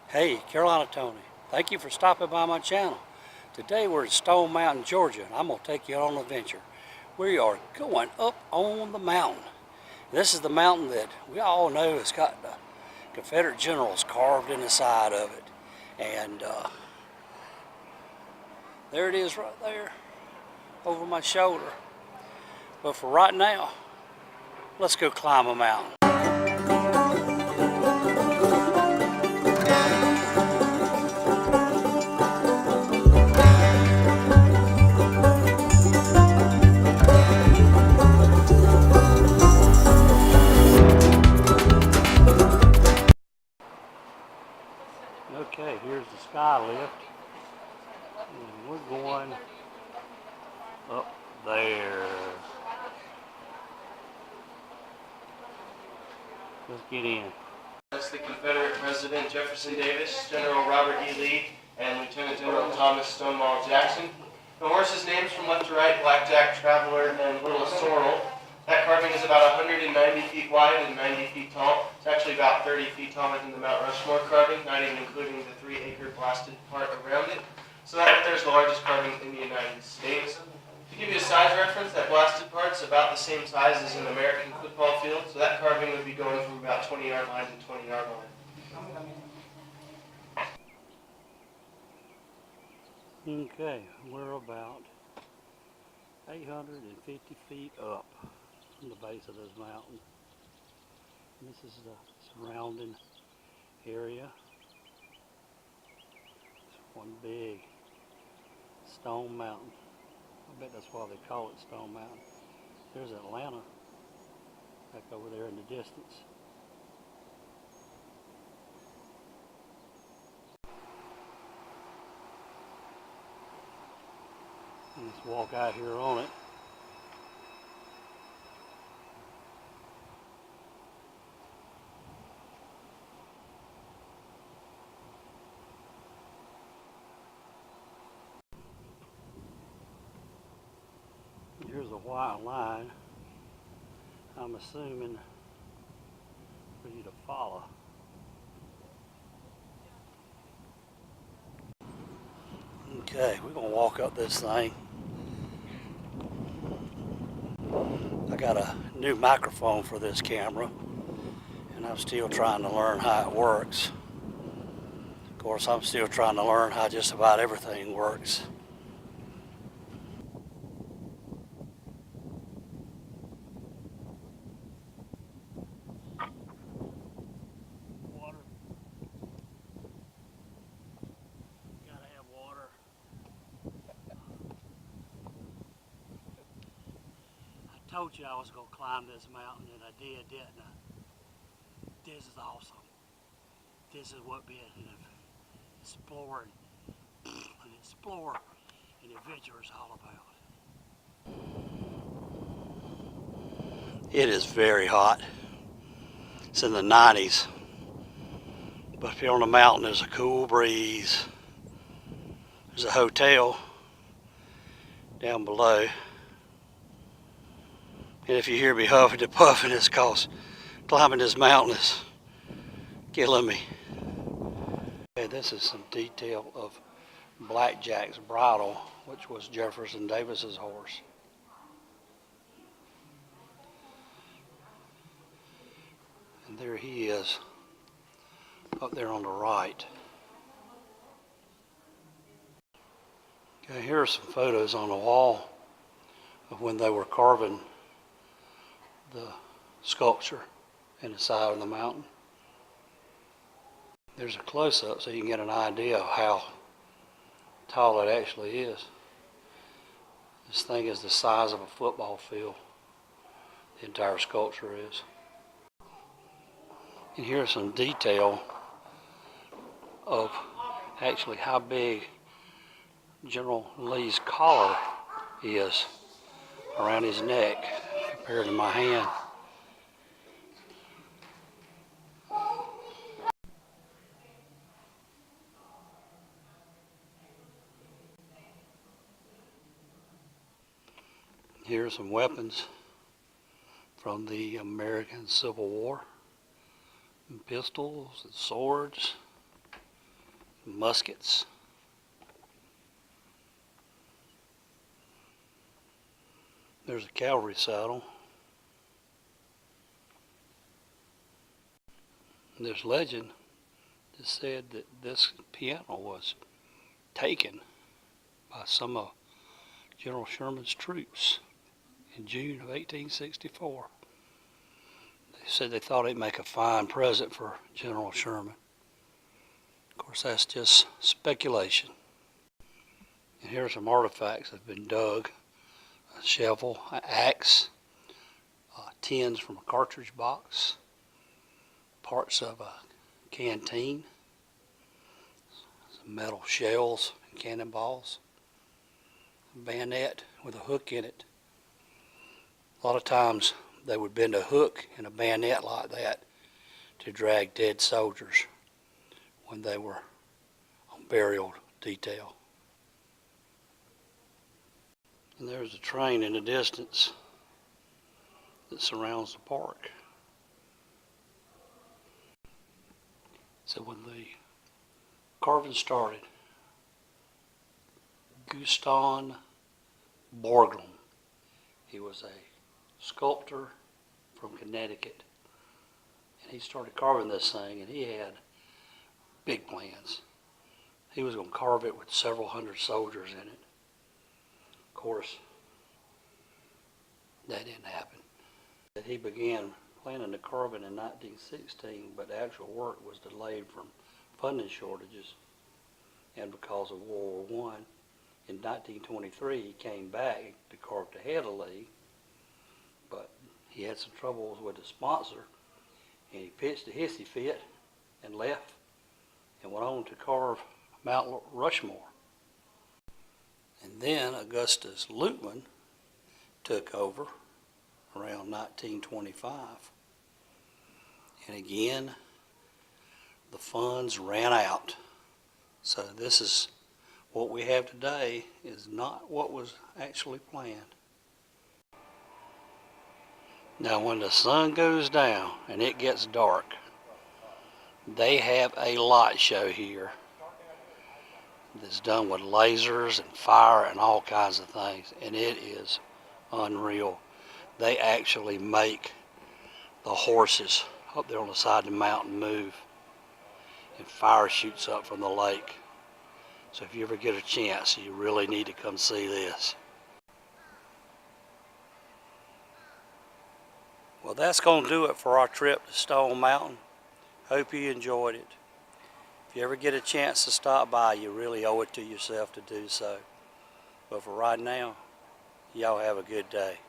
Hey, Carolina Tony, thank you for stopping by my channel. Today we're in Stone Mountain, Georgia, and I'm going to take you on an adventure. We are going up on the mountain. This is the mountain that we all know has got the Confederate generals carved in the side of it. And there it is right there, over my shoulder. But for right now, let's go climb a mountain. Okay, here's the sky lift, and we're going up there. Let's get in. That's the Confederate President Jefferson Davis, General Robert E. Lee, and Lieutenant General Thomas Stonewall Jackson. The horses' names from left to right: Blackjack, Traveler, and Little Sorrel. That carving is about 190 feet wide and 90 feet tall. It's actually about 30 feet taller than the Mount Rushmore carving, not even including the 3-acre blasted part around it. So that right there is the largest carving in the United States. To give you a size reference, that blasted part's about the same size as an American football field, so that carving would be going from about 20-yard line to 20-yard line. Okay, we're about 850 feet up from the base of this mountain. And this is the surrounding area. It's one big stone mountain. I bet that's why they call it Stone Mountain. There's Atlanta back over there in the distance. Let's walk out here on it. Here's a white line, I'm assuming for you to follow. Okay, we're gonna walk up this thing. I got a new microphone for this camera, and I'm still trying to learn how it works. Of course, I'm still trying to learn how just about everything works. Water. Gotta have water. I told you I was gonna climb this mountain, and I did, didn't I? This is awesome. This is what being an explorer and adventure is all about. It is very hot. It's in the 90s. But up here on the mountain there's a cool breeze. There's a hotel down below. And if you hear me huffing and puffing, it's because climbing this mountain is killing me. Okay, this is some detail of Blackjack's bridle, which was Jefferson Davis's horse. And there he is, up there on the right. Okay, here are some photos on the wall of when they were carving the sculpture in the side of the mountain. There's a close-up so you can get an idea of how tall it actually is. This thing is the size of a football field. The entire sculpture is. And here's some detail of actually how big General Lee's collar is around his neck compared to my hand. Here are some weapons from the American Civil War. And pistols and swords. muskets. There's a cavalry saddle. There's legend that said that this piano was taken by some of General Sherman's troops in June of 1864. They said they thought it'd make a fine present for General Sherman. Of course, that's just speculation. And here are some artifacts that have been dug. A shovel, an axe, tins from a cartridge box, parts of a canteen, some metal shells and cannonballs, a bayonet with a hook in it. A lot of times they would bend a hook in a bayonet like that to drag dead soldiers when they were on burial detail. And there's a train in the distance that surrounds the park. So when the carving started, Gustav Borglum, he was a sculptor from Connecticut, and he started carving this thing, and he had big plans. He was going to carve it with several hundred soldiers in it. Of course, that didn't happen. He began planning to carve it in 1916, but the actual work was delayed from funding shortages and because of World War I. In 1923, he came back to carve the head of Lee, but he had some troubles with the sponsor, and he pitched a hissy fit and left and went on to carve Mount Rushmore. And then Augustus Luitman took over around 1925. And again, the funds ran out. So this is what we have today is not what was actually planned. Now when the sun goes down and it gets dark, they have a light show here that's done with lasers and fire and all kinds of things, and it is unreal. They actually make the horses up there on the side of the mountain move, and fire shoots up from the lake. So if you ever get a chance, you really need to come see this. Well, that's going to do it for our trip to Stone Mountain. Hope you enjoyed it. If you ever get a chance to stop by, you really owe it to yourself to do so. But for right now, y'all have a good day.